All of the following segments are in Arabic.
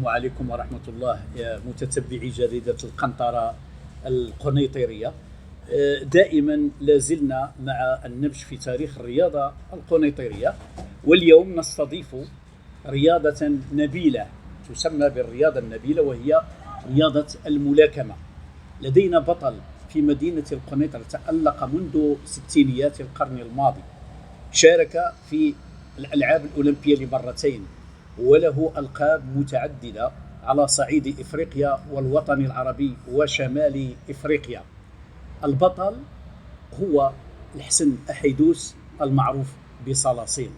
السلام عليكم ورحمة الله يا متتبعي جريدة القنطرة القنيطرية. دائما لازلنا مع النبش في تاريخ الرياضة القنيطرية، واليوم نستضيف رياضة نبيلة تسمى بالرياضة النبيلة، وهي رياضة الملاكمة. لدينا بطل في مدينة القنيطرة تألق منذ ستينيات القرن الماضي، شارك في الألعاب الأولمبية لمرتين، وله ألقاب متعددة على صعيد إفريقيا والوطن العربي وشمال إفريقيا. البطل هو الحسن أحيدوس المعروف بصلاصين.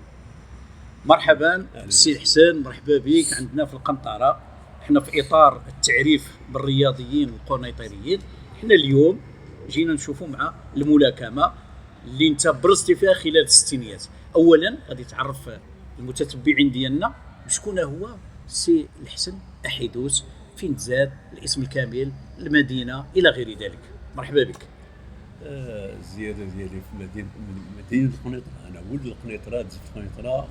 مرحبا السي الحسن، مرحبا بك عندنا في القنطرة. احنا في إطار التعريف بالرياضيين القنيطريين، احنا اليوم جينا نشوفوا مع الملاكمة اللي انت برزتي فيها خلال الستينيات. أولا غادي تعرف المتتبعين ديالنا شكون هو السي الحسن أحيدوس، فين تزاد، الاسم الكامل، المدينة إلى غير ذلك. مرحبا بك. الزيادة ديالي في مدينة القنيطرة. أنا ولد القنيطرة، تزدت في القنيطرة،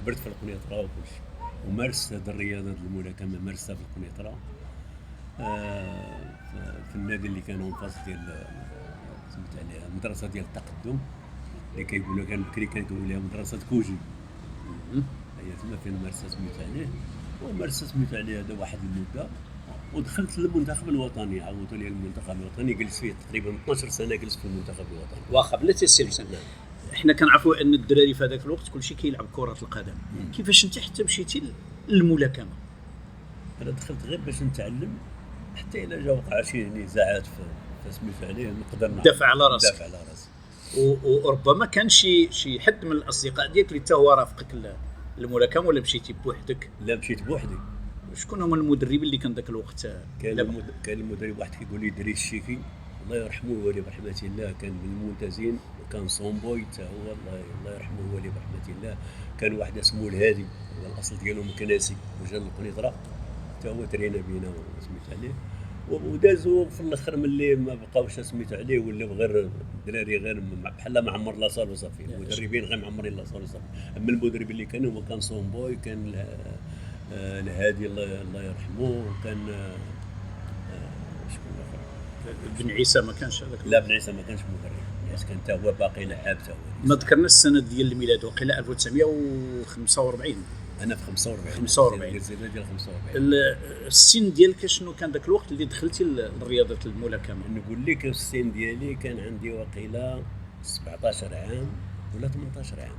كبرت في القنيطرة وكل شيء، ومارست هذه الرياضة الملاكمة مارستها في القنيطرة في النادي اللي كان منفصل ديال سميت عليها المدرسة ديال التقدم، اللي كيقولوا كان بكري كنقولوا لها مدرسة كوجي. هي تما فين مارست سميت عليه، ومارست سميت عليه هذا واحد المدة، ودخلت للمنتخب الوطني. عوضوا لي المنتخب الوطني، جلست فيه تقريبا 12 سنة، جلست في المنتخب الوطني. واخا بلاتي السي الحسن، احنا كنعرفوا ان الدراري في هذاك الوقت كلشي كيلعب كرة القدم. كيفاش انت حتى مشيتي للملاكمة؟ انا دخلت غير باش نتعلم، حتى الى جا وقع شي نزاعات في سميت عليه نقدر دافع على راسك. دافع على راسي. وربما كان شي حد من الاصدقاء ديالك اللي حتى هو رافقك الملاكمة، ولا مشيتي بوحدك؟ لا، مشيت بوحدي. شكون هما المدربين اللي كان ذاك الوقت؟ كان المدرب واحد كيقول لي دريس الشيكي، الله يرحمه ولي برحمه الله، كان من الممتازين، وكان صومبوي حتى هو الله يرحمه ولي برحمه الله. كان واحد اسمه الهادي، هو الاصل ديالو مكناسي وجا للقنيطره، حتى هو ترينا بينا وسميت عليه، ودازوا في الاخر ملي ما بقاوش سميت عليه، ولاو غير الدراري غير بحال معمر لاصال وصافي. المدربين غير معمرين لاصال وصافي. اما المدرب اللي كان هو كان صومبوي، كان الهادي الله يرحمه، وكان شكون اخر؟ بن عيسى ما كانش هذاك؟ لا، بن عيسى ما كانش مدرب، كان حتى هو باقي لعاب حتى هو. ما ذكرنا السنه ديال الميلاد، وقيله 1945. انا في 45 ديال 45. السن ديالك شنو كان ذاك الوقت اللي دخلتي لرياضه الملاكمه؟ نقول لك السن ديالي كان عندي وقيله 17 عام ولا 18 عام،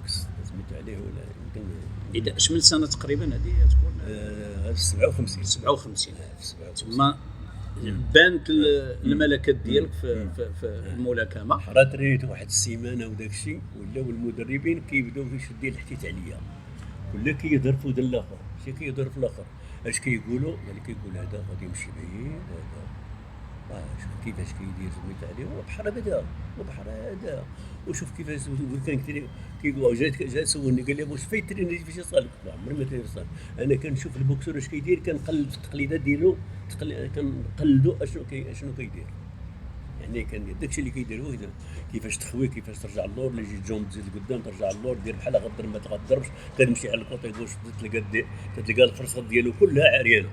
سميت عليه، ولا يمكن اذا اش من سنه تقريبا هذه تكون 57. تما بانت الملكات ديالك في الملاكمه. حرات ريت واحد السيمانه وداك الشيء، ولاو المدربين كيبداو يشدوا الحديث عليا، كل كيهضر في ودن الاخر، شي كيهضر في الاخر، اش كيقولوا؟ قال كيقول هذا غادي يمشي بعيد، هذا شوف كيفاش كيدير سميت عليه، وبحر هذا وبحر هذا، وشوف كيفاش كان كيقول. جا سولني قال لي واش فايت تريني فاش يصال؟ قلت له عمري ما تريني صال، انا كنشوف البوكسور اش كيدير، كنقلد في التقليدات ديالو، كنقلدو اشنو كيدير، يعني كندير داكشي اللي كيدير هو كيفاش تخوي، كيفاش ترجع اللور، اللي يجي جوم تزيد لقدام ترجع اللور، دير بحال غدر ما تغدرش، كتمشي على الكوطي دوش تلقى الفرصه ديالو كلها عريانه.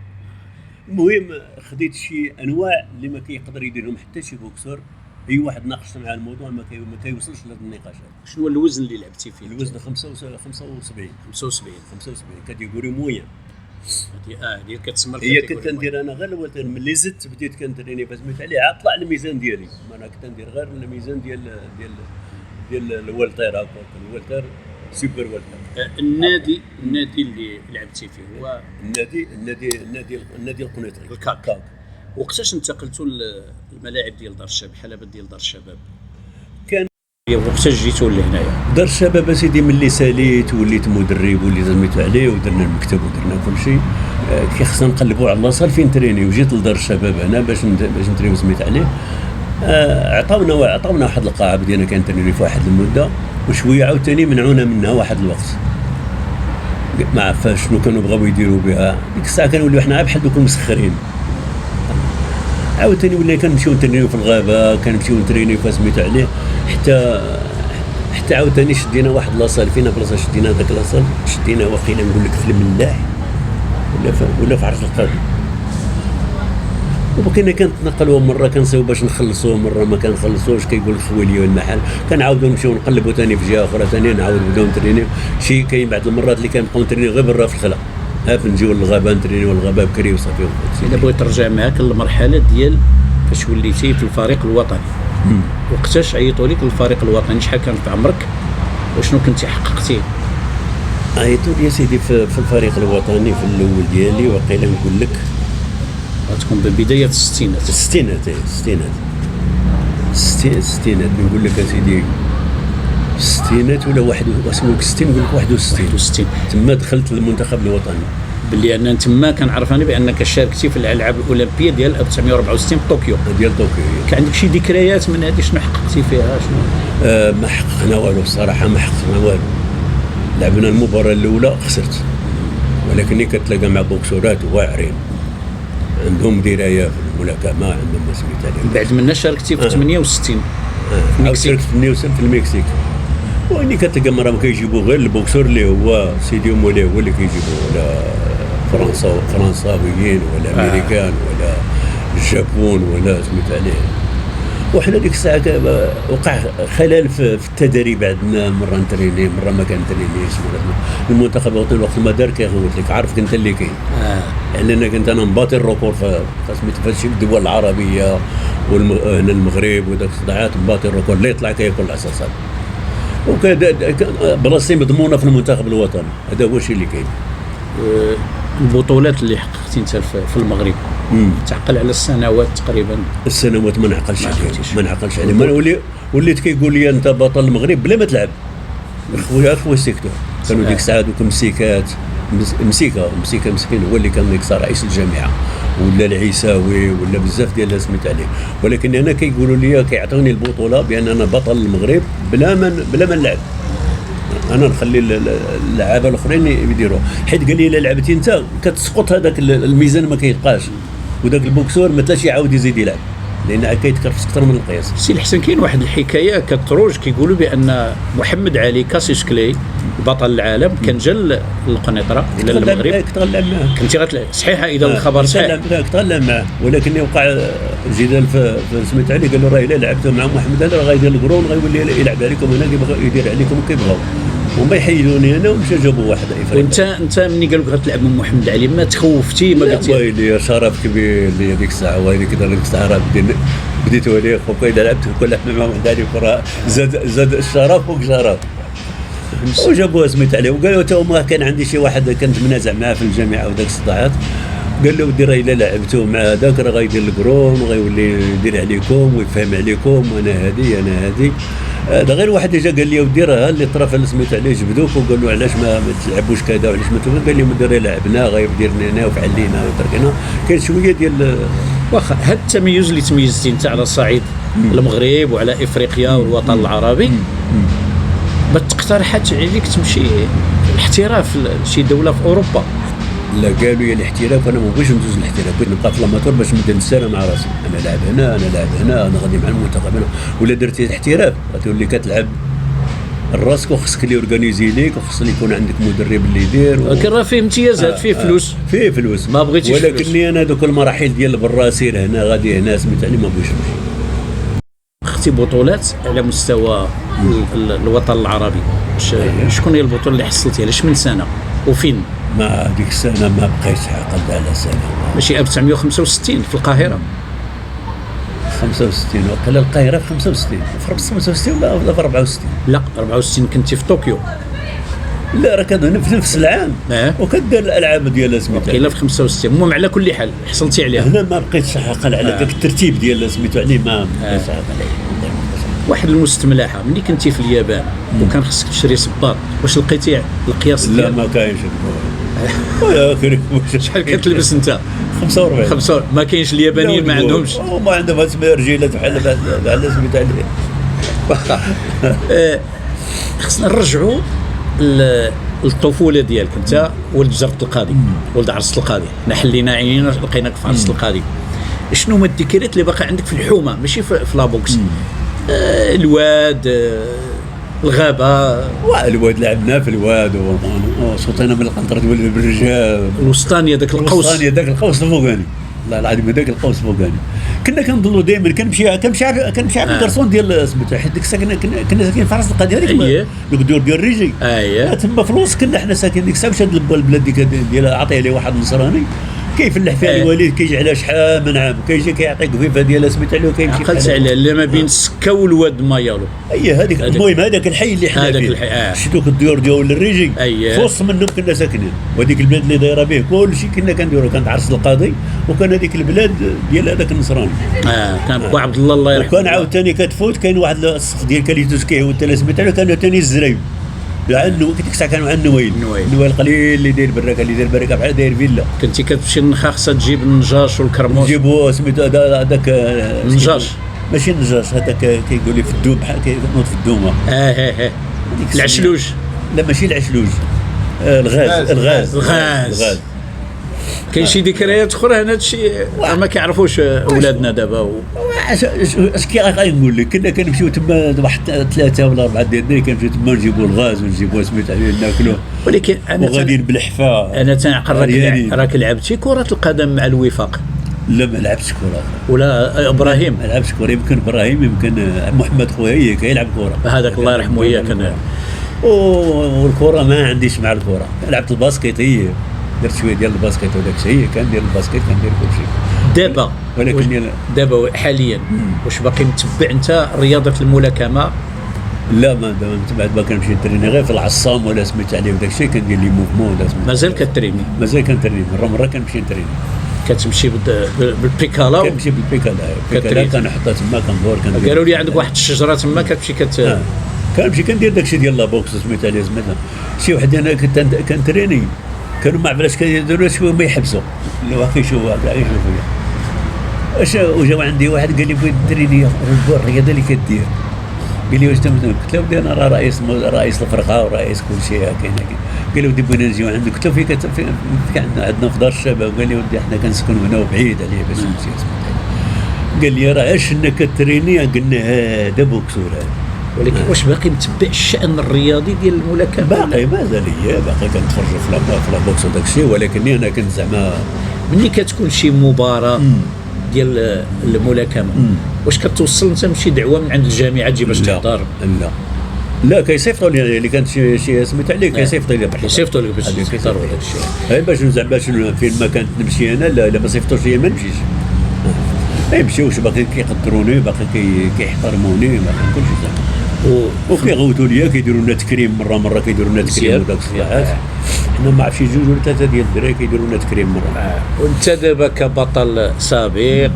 المهم خديت شي انواع اللي ما كيقدر يديرهم حتى شي بوكسور، اي واحد ناقشت مع الموضوع ما كيوصلش لهاد النقاشات. شنو الوزن اللي لعبتي فيه؟ الوزن 75 كاتيجوري موين. هذه كتسمى هي كنت ندير انا غير الوتر، ملي زدت بديت كنتريني فسميت عليه عاد طلع الميزان ديالي. انا كنت ندير غير الميزان ديال الوالتير، هكا الوالتير سوبر والتير. النادي اللي لعبتي فيه هو النادي القنيطري الكاك. وقتاش انتقلتوا للملاعب ديال دار الشباب، حلبة ديال دار الشباب؟ كان وقتاش جيتوا لهنايا؟ دار الشباب اسيدي ملي ساليت وليت مدرب وليت سميت عليه، ودرنا المكتب ودرنا كل شيء، كي خصنا نقلبوا على لاصال فين تريني، وجيت لدار الشباب هنا باش نتريني سميت عليه. عطاونا واحد القاعه بدينا كنتريني في واحد المده، وشويه عاوتاني منعونا منها واحد الوقت، ما عرفاش شنو كانوا بغاو يديروا بها. ديك الساعه كنوليو حنا بحال دوك المسخرين. عاوتاني ولا كنمشيو نترينيو في الغابه، كنمشيو نترينيو فسميت عليه، حتى عاوتاني شدينا واحد لاصال فينا بلاصه شدينا داك لاصال شدينا واقيلا نقول لك في الملاح ولا في عرس القاضي، وبقينا كنتنقلوا مره كنصيو باش نخلصوه مره ما كنخلصوش. كيقول خوالي المحل كنعاودوا نمشيو نقلبوا ثاني في جهه اخرى ثاني نعاود نبداو نترينيو. شي كاين بعض المرات اللي كنبقاو نترينيو غير برا في الخلا، هاف نجيو للغابه نترينيو الغابه بكري وصافي. الا بغيت ترجع معاك للمرحله ديال فاش وليتي في الفريق الوطني، وقتاش عيطوا لك للفريق الوطني؟ شحال كان في عمرك وشنو كنتي حققتي؟ عيطوا لي سيدي في الفريق الوطني في الاول ديالي وقيلا نقول لك غتكون ببدايه الستينات. الستينات نقول لك سيدي الستينات ولا واحد اسمه 60 نقول لك 61 تما دخلت المنتخب الوطني. باللي انا تما كنعرف انا بانك شاركتي في الالعاب الاولمبيه ديال 1964 في طوكيو. كان عندك شي ذكريات من هذه؟ شنو حققتي فيها؟ شنو ما حققنا والو الصراحه، ما حققنا والو. لعبنا المباراه الاولى خسرت، ولكني كتلاقى مع بوكسورات واعرين عندهم درايه في الملاكمه، عندهم ما سميت عليه. بعد منا شاركتي في 68 في المكسيك. في المكسيك واني كتلقى مرة ما كيجيبوا غير البوكسور اللي هو سيدي مولي هو اللي كيجيبوا، ولا فرنساويين ولا امريكان ولا الجابون ولا سميت عليه. وحنا ديك الساعه وقع خلل في التدريب عندنا، مره نتريني مره ما كنترينيش. المنتخب الوطني وقت ما دار كيغوت لك عارف كنت اللي كاين، يعني انا كنت انا مباطي الركور في شي الدول العربيه هنا المغرب وداك الصداعات، مباطي الركور اللي يطلع كياكل العصاصات، وكذا بلاصتي مضمونه في المنتخب الوطني. هذا هو الشيء اللي كاين. البطولات اللي حققتي انت في المغرب تعقل على السنوات تقريبا؟ السنوات ما نعقلش عليه. وليت كيقول لي انت بطل المغرب بلا ما تلعب. خويا السيكتور كانوا ديك الساعه دوك مسيكه مسكين هو اللي كان ديك رئيس الجامعه، ولا العيساوي ولا بزاف ديال الناس سميت عليه. ولكن انا كيقولوا لي كيعطوني البطوله بان انا بطل المغرب بلا ما نلعب. انا نخلي اللعابه الاخرين يديروها، حيت قال لي الا لعبتي انت كتسقط هذاك الميزان ما كيبقاش، وداك البوكسور ما تلاش يعاود يزيد يلعب لان كيتكرفس اكثر من القياس. سي الحسن كاين واحد الحكايه كتروج كيقولوا بان محمد علي كاسيسكلي بطل العالم كان جا للقنيطره الى المغرب. كنت غنلعب معاه. كنتي غتلعب صحيحه اذا الخبر صحيح؟ كنت غنلعب معاه، ولكن وقع جدال في سميت عليه. قال له راه الا لعبتوا مع محمد علي راه غيدير القرون غيولي يلعب عليكم هنا كيبغى يدير عليكم كيبغاو، وما يحيدوني انا ومشى جابوا واحد افريقي. وانت ملي قالوا لك غتلعب من محمد علي ما تخوفتي؟ ما قلتي ويلي شرف كبير لي ديك الساعه، ويلي كذا ديك الساعه بديت ولي خوك اذا لعبت كل مع محمد علي فرا زاد الشرف فوق شرف. وجابوها سميت عليه وقالوا تا هما كان عندي شي واحد كنت منازع معاه في الجامعه وداك الصداعات، قال له ودي راه الا لعبتوا مع هذاك راه غيدير القرون وغيولي يدير عليكم ويفهم عليكم وانا هادي. هذا غير واحد اللي جا قال لي ودي راه اللي طرف اللي سميت عليه جبدوك وقال له علاش ما تلعبوش كذا وعلاش ما تلعبوش. قال لي مدير لعبنا غيديرنا هنا وفعلينا وتركنا. كاين شويه ديال واخا هاد التميز اللي تميزتي انت على صعيد المغرب وعلى افريقيا والوطن العربي، ما تقترحت عليك تمشي الاحتراف لشي دوله في اوروبا؟ لا قالوا لي الاحتراف وانا ما بغيتش ندوز الاحتراف، بغيت نبقى في لاماتور باش نبدا نتسالى مع راسي. انا لاعب هنا انا غادي مع المنتخب هنا. ولا درتي الاحتراف غتولي كتلعب الراسك وخصك اللي اورغانيزي ليك وخص يكون عندك مدرب اللي يدير ولكن راه فيه امتيازات فيه فلوس فيه فلوس ما بغيتيش فلوس. ولكني انا دوك المراحل ديال برا سير هنا غادي هنا سميت علي ما بغيتش نمشي. اختي بطولات على مستوى الوطن العربي، شكون هي البطوله اللي حصلتي علاش من سنه وفين؟ ما ديك السنه ما بقيتش عقد على سنه. ماشي 1965 في القاهره؟ 65 وقال القاهره في 65 في 65 ولا في 64؟ لا 64 كنتي في طوكيو. لا راه كان في نفس العام وكدار الالعاب ديالها سميتها كاينه في 65. المهم على كل حال حصلتي عليها. هنا ما بقيتش عاقل على ذاك الترتيب ديالها سميتو عليه ما بقيتش عاقل عليه. واحد المستملحه ملي كنتي في اليابان وكان خصك تشري صباط، واش لقيتي القياس ديالك؟ لا ما كاينش. يا كريم شحال كتلبس انت؟ 45. ما كاينش اليابانيين ما عندهمش؟ ما عندهم رجيلات بحال سميت عليه. واخا خصنا نرجعوا للطفوله ديالك. انت ولد جرة القاضي، ولد عرس القاضي. حنا حلينا عينينا لقيناك في عرس القاضي. شنو هما الذكريات اللي باقي عندك في الحومه ماشي في لابوكس؟ الواد الغابه. والواد لعبنا في الواد وصوتنا من القنطره ديال بالرجال الوسطاني هذاك القوس. الوسطاني هذاك القوس الفوقاني، والله العظيم هذاك القوس الفوقاني. كنا كنظلوا دائما كنمشي على الكرسون ديال سميتو، حيت ديك الساعه كنا ساكنين في راس القضيه هذيك دوك الدور ديال الريجي. تما فلوس كنا حنا ساكنين ديك الساعه مشى البلاد ديك ديال عطيه لي واحد نصراني كيفلح فيها الوالد، كيجي على شحال من عام كيجي كيعطيك فيفا ديال سميتو عليه وكيمشي. عقلت عليه اللي ما بين السكه والواد مايالو. هذيك المهم هذاك الحي اللي حنا فيه شتي دوك الديور ديال الريجي في وسط منهم كنا ساكنين، وهذيك البلاد اللي دايره به كلشي كنا كنديروا، كانت عرس القاضي وكان هذيك البلاد ديال هذاك النصراني. كان بو عبد الله يرحمه. وكان عاوتاني كتفوت كاين واحد السقف ديال كاليتوس كيهو الثلاث سميتو كانوا ثاني الزرايب لانه ديك الساعه كانوا عندنا النويل قليل اللي داير براكه، اللي داير براكه بحال داير فيلا. كنتي كتمشي للنخا خاصها تجيب النجاش والكرموش. نجيبو سميتو هذاك النجاش، ماشي النجاش هذاك كيقول لي في الدوم بحال كينوض في الدومه. العشلوج. لا ماشي العشلوج، الغاز. كاين شي ذكريات اخرى هنا هادشي ما كيعرفوش ولادنا دابا. اش كنقول لك كنا كنمشيو تما واحد 3 ولا 4 ديالنا كنمشيو تما نجيبوا الغاز ونجيبوا سميت عليه ناكلوه. ولكن انا وغاديين بالحفا. انا تنعقل راك لعبتي كرة القدم مع الوفاق؟ لا ما لعبتش كرة. ولا ابراهيم؟ ما لعبتش كرة، يمكن ابراهيم يمكن محمد خويا كيلعب كرة، هذاك الله يرحمه هي كان. والكرة ما عنديش مع الكرة، لعبت الباسكيت درت شويه ديال الباسكيت وداك الشيء، كندير الباسكيت كندير كل شيء دابا. ولكن دابا حاليا واش باقي متبع انت رياضه الملاكمه؟ لا ما تبعت، ما كنمشي نتريني غير في العصام ولا سميت عليه وداك الشيء، كندير لي موفمون ولا سميت. مازال كتريني؟ مازال كنتريني، مره كنمشي نتريني. كتمشي بالبيكالا؟ كنمشي بالبيكالا كنحطها تما كندور. قالوا لي عندك واحد الشجره تما كتمشي كنمشي كندير داك الشيء ديال لابوكس سميت عليه زعما. شي واحد انا كنت كنتريني كانوا ما عرفاش كيديروا شويه ما يحبسوا اللي واقع يشوفوا اش وجاو عندي واحد قال لي بغيت تريني الرياضه اللي كدير، قال لي واش قلت له ودي انا راه رئيس الفرقه ورئيس كل شيء كاين. قال لي ودي بغينا نجيو عندك، قلت له فين عندنا في دار الشباب. قال لي ودي حنا كنسكنوا هنا وبعيد عليه باش نمشي. قال لي راه اش انك كتريني، قلنا هذا بوكسور هذا. ولكن واش باقي متبع الشأن الرياضي ديال الملاكمه؟ باقي مازال باقي كنتفرج في لابوكس وداك الشيء، ولكني انا كنت زعما ملي كتكون شي مباراه ديال الملاكمه واش كتوصل انت شي دعوه من عند الجامعه تجي باش تحضر؟ لا كيصيفطوا لي اللي كانت شي سميت عليه كيصيفطوا لي باش تحضر وداك الشيء. باش زعما فين ما كانت نمشي انا لا ما صيفطوش لي ما نمشيش. ما يمشيوش باقي كيقدروني باقي كيحترموني باقي كل شيء زعما. وكيغوتوا ليا كيديروا لنا تكريم مره كيديروا لنا تكريم وداك الصراحات. حنا ما عرفتش 2 ولا 3 ديال الدراري كيديروا لنا تكريم مره. وانت دابا كبطل سابق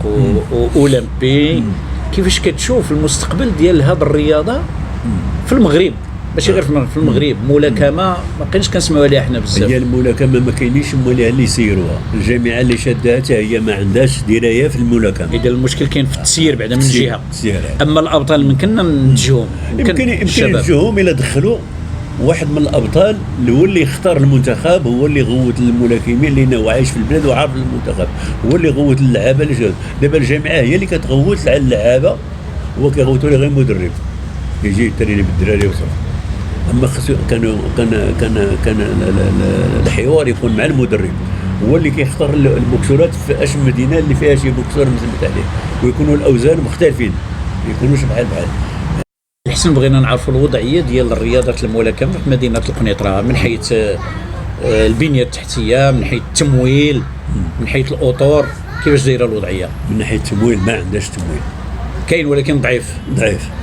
واولمبي كيفاش كتشوف المستقبل ديال هذه الرياضه في المغرب؟ ماشي غير في المغرب، ملاكمه ما كاينش كنسمعوا عليها حنا بزاف. هي الملاكمه ما كاينينش مواليها اللي يسيروها، الجامعه اللي شادها حتى هي ما عندهاش درايه في الملاكمه. اذا المشكل كاين في التسيير بعدا من جهه. اما الابطال يمكننا ننتجوهم، يمكن ننتجوهم الا دخلوا واحد من الابطال اللي هو اللي يختار المنتخب، هو اللي يغوت الملاكمين لان هو عايش في البلاد وعارف المنتخب، هو اللي يغوت اللعابه اللي شاد. دابا الجامعه هي اللي كتغوت على اللعابه، هو كيغوتوا لي غير مدرب يجي يتريني بالدراري وصافي. اما خصو كان الحوار يكون مع المدرب، هو اللي كيختار البوكسورات في اش مدينه اللي فيها شي بوكسور مثبت عليه، ويكونوا الاوزان مختلفين ما يكونوش بحال. الحسن بغينا نعرفوا الوضعيه ديال الرياضه الملاكمه في مدينه القنيطره من حيث البنيه التحتيه، من حيث التمويل، من حيث الاطور، كيفاش دايره الوضعيه؟ من ناحيه التمويل ما عندهاش تمويل، كاين ولكن ضعيف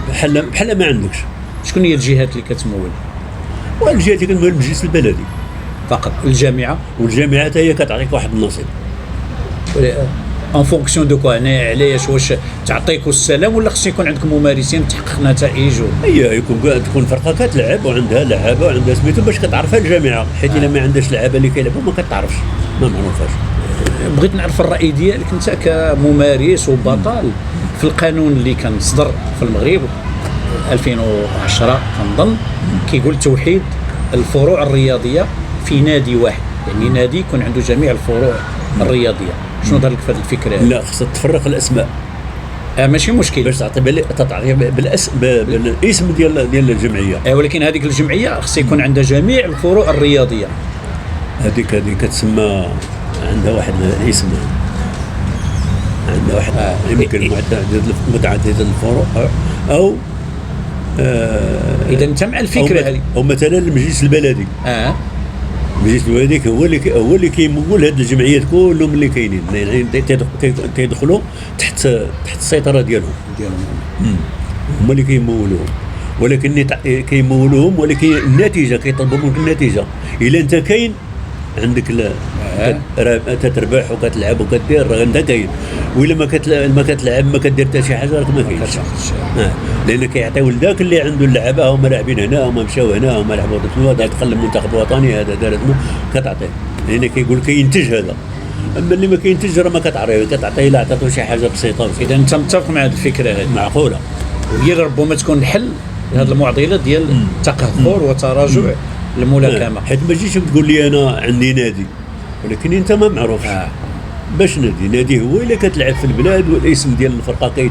بحال ما عندكش. شكون هي الجهات اللي كتمول؟ والجهات اللي كتمول المجلس البلدي فقط. الجامعه؟ والجامعه حتى هي كتعطيك واحد النصيب ان فونكسيون دو كوا، يعني علاش واش تعطيكوا السلام ولا خص يكون عندكم ممارسين تحقق نتائج؟ هي تكون فرقه كتلعب وعندها لعابه وعندها سميتو باش كتعرفها الجامعه، حيت الا ما عندهاش لعابه اللي كيلعبوا ما كتعرفش، ما معروفاش. بغيت نعرف الراي ديالك انت كممارس وبطل في القانون اللي كان صدر في المغرب 2010 كنظن، كيقول توحيد الفروع الرياضيه في نادي واحد، يعني نادي يكون عنده جميع الفروع الرياضيه. شنو دار لك في هذه الفكره؟ لا خصها تفرق الاسماء، ماشي مشكل باش تعطي بالاسم ديال الجمعيه. ولكن هذيك الجمعيه خص يكون عندها جميع الفروع الرياضيه. هذيك كتسمى عندها واحد الاسم، عندها واحد يمكن متعدده الفروع، او اذا انت مع الفكره هذه. او مثلا المجلس البلدي. المجلس البلدي هو اللي كيمول هاد الجمعيات كلهم اللي كاينين، يعني تيدخلوا تحت السيطره ديالهم. هما اللي كيمولوهم، ولكن كيمولوهم، ولكن النتيجه كيطلبوا منك النتيجه. الا انت كاين عندك تتربح وكتلعب وكدير، راه انت كاين. وإلا ما كتلعب ما كدير حتى شي حاجه، راك ما كاينش. لان كيعطيو لذاك اللي عنده اللعابه، هما لاعبين هنا، هما مشاو هنا، هما لعبوا هذا دخل المنتخب الوطني، هذا دار كتعطيه، لان كيقول كينتج هذا. اما اللي ما كينتج راه ما كتعطيه الا عطاتو شي حاجه بسيطه. اذا انت متفق مع هذه الفكره هذه؟ معقوله، وهي ربما تكون الحل لهذه المعضله ديال التكاثر وتراجع الملاكمه. حيت ما تجيش تقول لي انا عندي نادي ولكن انت ما معروفش. باش نادي هو الا كتلعب في البلاد والاسم ديال الفرقه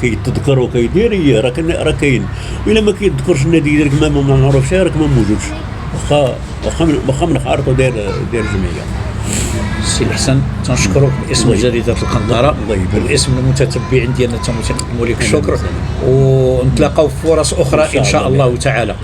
كيتذكر وكيدير، راه كاين. والا ما كيتذكرش النادي ديالك ما معروفش، راك ما موجودش. واخا من خارطو داير الجمعيه. سي الحسن، تنشكرك باسم جريده القنطره وباسم المتتبعين ديالنا، تنقدموا لك الشكر، ونتلاقاو في فرص اخرى ان شاء الله تعالى.